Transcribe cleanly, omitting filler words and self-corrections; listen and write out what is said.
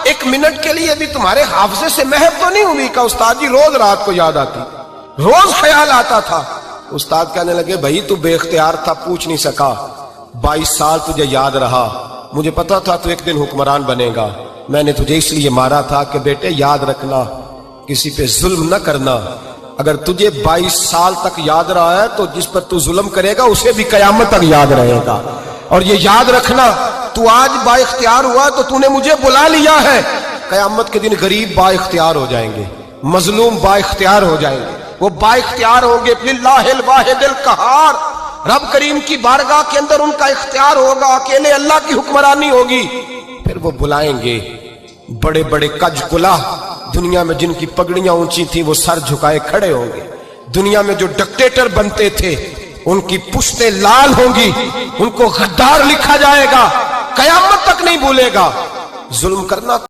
ایک منٹ کے لیے بھی تمہارے حافظے سے محو تو نہیں ہوئی کہ استاد جی روز رات کو یاد آتی، روز خیال آتا تھا؟ استاد کہنے لگے بھائی تو بے اختیار تھا، پوچھ نہیں سکا، 22 سال تجھے یاد رہا، مجھے پتا تھا تو ایک دن حکمران بنے گا، میں نے تجھے اس لیے مارا تھا کہ بیٹے یاد رکھنا، کسی پہ ظلم نہ کرنا، اگر تجھے 22 سال تک یاد رہا ہے تو جس پر تو ظلم کرے گا اسے بھی قیامت تک یاد رہے گا، اور یہ یاد رکھنا تو آج با اختیار ہوا تو تو نے مجھے بلا لیا ہے، قیامت کے دن غریب با اختیار ہو جائیں گے، مظلوم با اختیار ہو جائیں گے، وہ با اختیار ہوں گے للہ الواحد القہار، رب کریم کی بارگاہ کے اندر ان کا اختیار ہوگا، اکیلے اللہ کی حکمرانی ہوگی، پھر وہ بلائیں گے بڑے بڑے کج کلا، دنیا میں جن کی پگڑیاں اونچی تھیں وہ سر جھکائے کھڑے ہوں گے، دنیا میں جو ڈکٹیٹر بنتے تھے ان کی پشتیں لال ہوں گی، ان کو غدار لکھا جائے گا، قیامت تک نہیں بھولے گا۔ ظلم کرنا